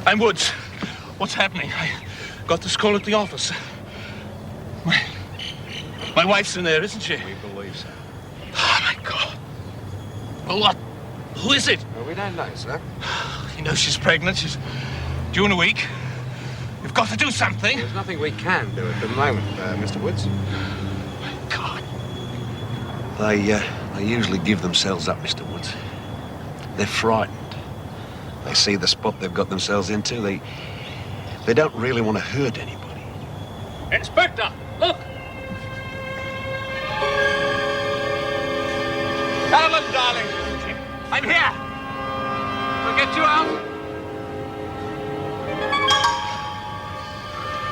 I'm Woods. What's happening? I got this call at the office. My wife's in there, isn't she? We believe so. Oh, my God. Well, what? Who is it? Well, we don't know, sir. You know she's pregnant. She's due in a week. You've got to do something. There's nothing we can do at the moment, Mr. Woods. My God. They usually give themselves up, Mr. Woods. They're frightened. They see the spot they've got themselves into. They don't really want to hurt anybody. Inspector, look! Carolyn, darling, I'm here. We'll get you out.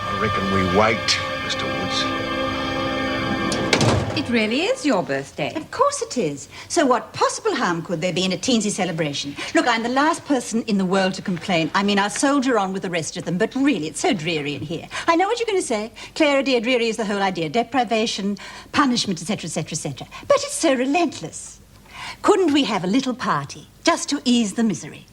I reckon we wait, Mr. Woods. It really is your birthday. Of course it is. So what possible harm could there be in a teensy celebration? Look, I'm the last person in the world to complain. I mean, I'll soldier on with the rest of them, but really, it's so dreary in here. I know what you're going to say. Clara, dear, dreary is the whole idea. Deprivation, punishment, etc., etc., etc. But it's so relentless. Couldn't we have a little party, just to ease the misery?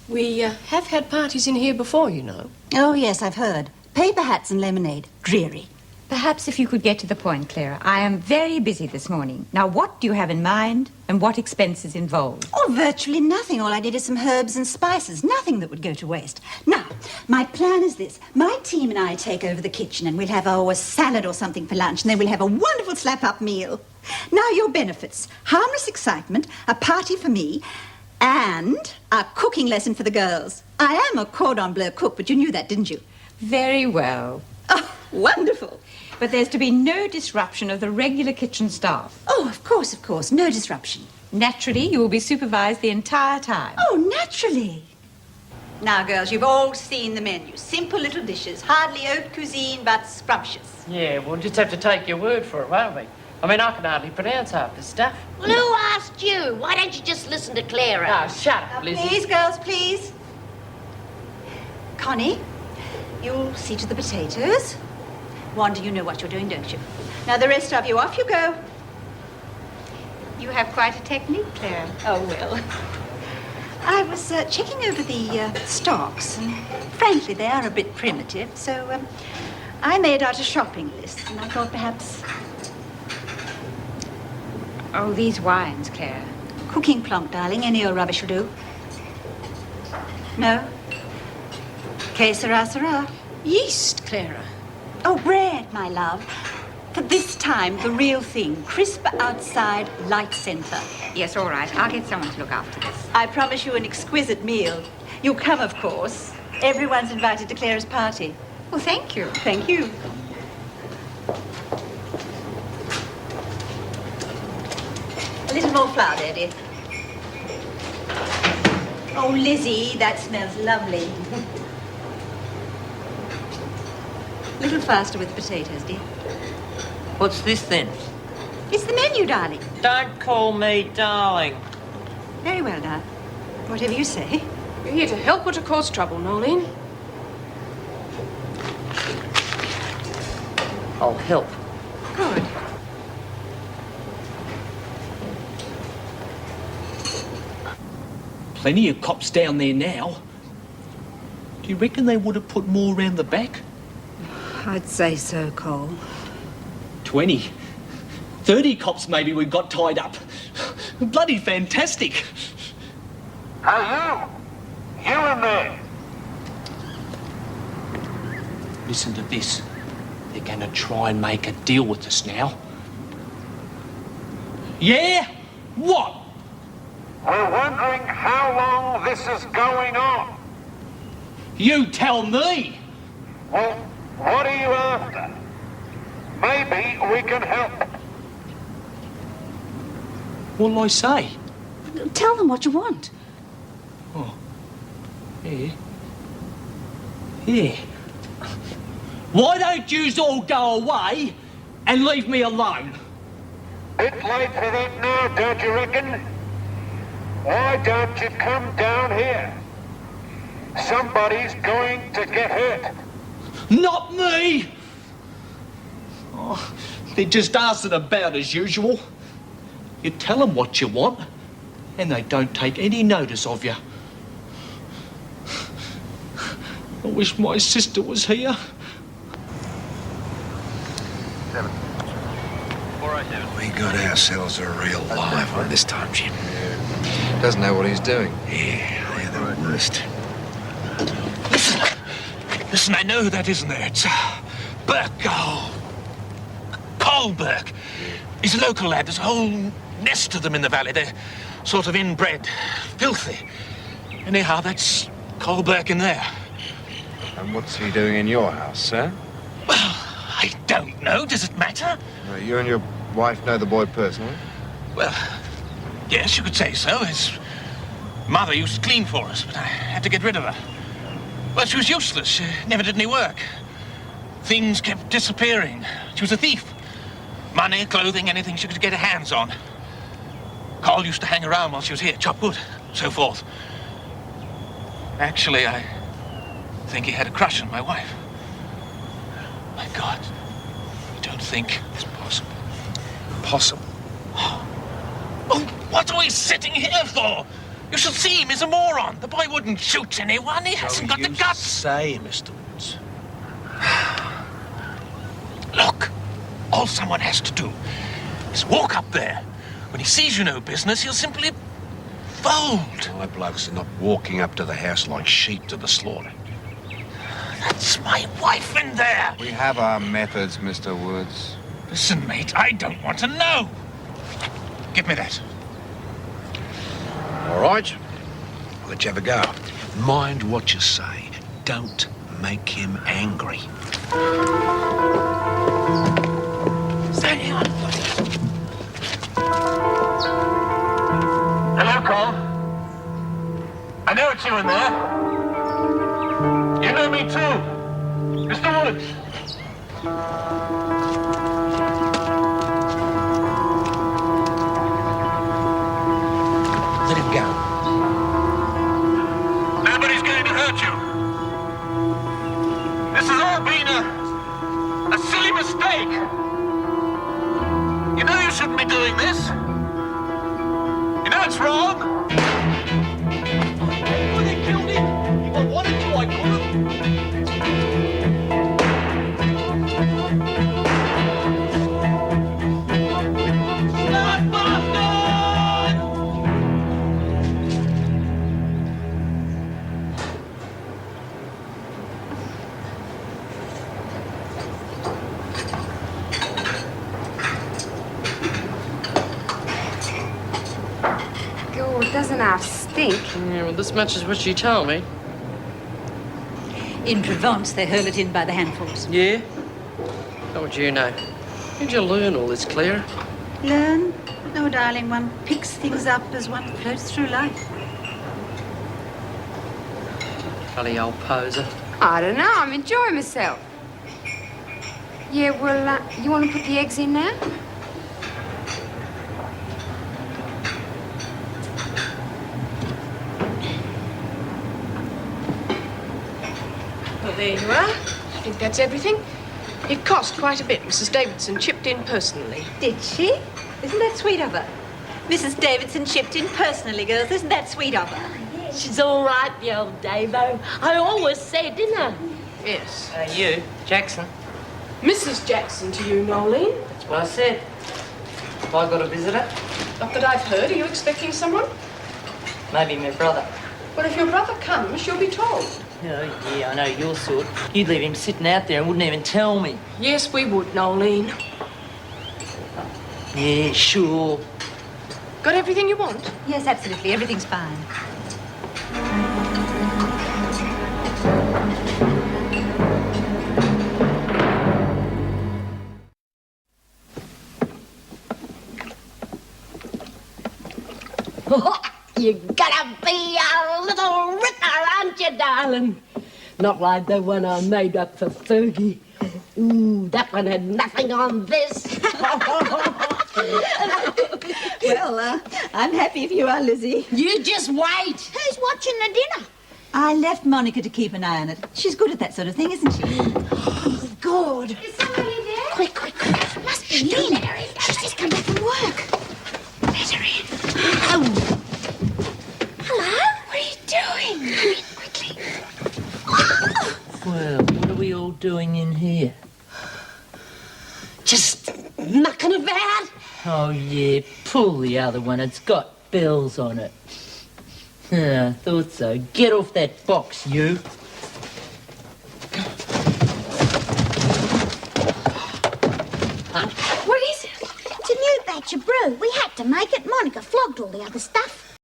We have had parties in here before, you know. Oh, yes, I've heard. Paper hats and lemonade. Dreary. Perhaps if you could get to the point, Clara. I am very busy this morning. Now, what do you have in mind and what expenses involved? Oh, virtually nothing. All I need is some herbs and spices. Nothing that would go to waste. Now, my plan is this. My team and I take over the kitchen and we'll have a salad or something for lunch and then we'll have a wonderful slap-up meal. Now, your benefits. Harmless excitement, a party for me, and a cooking lesson for the girls. I am a cordon bleu cook, but you knew that, didn't you? Very well. Oh, wonderful. But there's to be no disruption of the regular kitchen staff. Oh, of course. No disruption. Naturally, you will be supervised the entire time. Oh, naturally. Now, girls, you've all seen the menu. Simple little dishes. Hardly haute cuisine, but scrumptious. Yeah, we'll just have to take your word for it, won't we? I mean, I can hardly pronounce half this stuff. Well, who asked you? Why don't you just listen to Clara? Oh, shut Now, up, Lizzie. please, girls, please. Connie, you'll see to the potatoes. Wanda, you know what you're doing, don't you? Now, the rest of you, off you go. You have quite a technique, Clara. Oh, well. I was checking over the stocks, and frankly, they are a bit primitive, so I made out a shopping list, and I thought perhaps... Oh, these wines, Clara. Cooking plonk, darling. Any old rubbish will do. No? Que sera, sera. Yeast, Clara. Oh, bread, my love. For this time, the real thing. Crisp outside, light center. Yes, all right. I'll get someone to look after this. I promise you an exquisite meal. You'll come, of course. Everyone's invited to Clara's party. Well, thank you. Thank you. A little more flour there, dear. Oh, Lizzie, that smells lovely. A little faster with the potatoes, dear. What's this, then? It's the menu, darling. Don't call me darling. Very well, darling. Whatever you say. You're here to help or to cause trouble, Nolene? I'll help. Good. Plenty of cops down there now. Do you reckon they would have put more round the back? I'd say so, Cole. 20. 30 cops maybe we've got tied up. Bloody fantastic. Hey, you! You in there! Listen to this. They're going to try and make a deal with us now. Yeah? What? We're wondering how long this is going on. You tell me. Well, what are you after? Maybe we can help. What'll I say? Tell them what you want. Oh. Yeah. Yeah. Why don't yous all go away and leave me alone? Bit late for that now, don't you reckon? Why don't you come down here? Somebody's going to get hurt. Not me! Oh, they're just arsing about as usual. You tell them what you want, and they don't take any notice of you. I wish my sister was here. 7. 407. We got ourselves a real live one this time, Jim. Yeah. Doesn't know what he's doing. Yeah, they're the worst. Listen, I know who that is in there. It's Burke. Oh, Cole Burke. He's a local lad. There's a whole nest of them in the valley. They're sort of inbred, filthy. Anyhow, that's Cole Burke in there. And what's he doing in your house, sir? Well, I don't know. Does it matter? You and your wife know the boy personally? Well, yes, you could say so. His mother used to clean for us, but I had to get rid of her. Well, she was useless. She never did any work. Things kept disappearing. She was a thief. Money, clothing, anything she could get her hands on. Cole used to hang around while she was here, chop wood, so forth. Actually, I think he had a crush on my wife. My God, I don't think it's possible. Possible. Oh, what are we sitting here for? You should see him. He's a moron. The boy wouldn't shoot anyone. He hasn't got the guts. Say, Mr. Woods. Look, all someone has to do is walk up there. When he sees you know business, he'll simply fold. My blokes are not walking up to the house like sheep to the slaughter. That's my wife in there. We have our methods, Mr. Woods. Listen, mate, I don't want to know. Give me that. All right. I'll let you have a go. Mind what you say. Don't make him angry. Stay on. Hello, Cole. I know it's you in there. You know me too. Mr. Woods. Let him go. Nobody's going to hurt you. This has all been a silly mistake. You know you shouldn't be doing this. You know it's wrong. Well, they killed him. If I wanted to, I could have. Stop, bastard! God, doesn't half stink. Yeah, well, this much is what she told me. In Provence, they hurl it in by the handfuls. Yeah? How would you know? Where'd you learn all this, Clara? Learn? No, darling, one picks things up as one floats through life. Funny old poser. I don't know. I'm enjoying myself. Yeah, well, you want to put the eggs in now? Well, there you are. I think that's everything. It cost quite a bit. Mrs. Davidson chipped in personally. Did she? Isn't that sweet of her? Mrs. Davidson chipped in personally, girls. Isn't that sweet of her? She's all right, the old Davo. I always said, didn't I? Yes. You, Jackson. Mrs. Jackson to you, Nolene. That's what I said. Have I got a visitor? Not that I've heard. Are you expecting someone? Maybe my brother. Well, if your brother comes, you'll be told. Oh, yeah, I know your sort. You'd leave him sitting out there and wouldn't even tell me. Yes, we would, Nolene. Yeah, sure. Got everything you want? Yes, absolutely. Everything's fine. You're gonna be a little ripper, aren't you, darling? Not like the one I made up for Fergie. Ooh, that one had nothing on this. Well, I'm happy if you are, Lizzie. You just wait. Who's watching the dinner? I left Monica to keep an eye on it. She's good at that sort of thing, isn't she? Oh, good. Is somebody there? Quick, quick, quick. Must be Lena. She's just come back from work. Let her in. Oh. Hello? What are you doing? Come in quickly. Oh. doing in here? Just mucking about. Oh, yeah, pull the other one. It's got bells on it. I thought so. Get off that box, you. What is it? It's a new batch of brew. We had to make it. Monica flogged all the other stuff.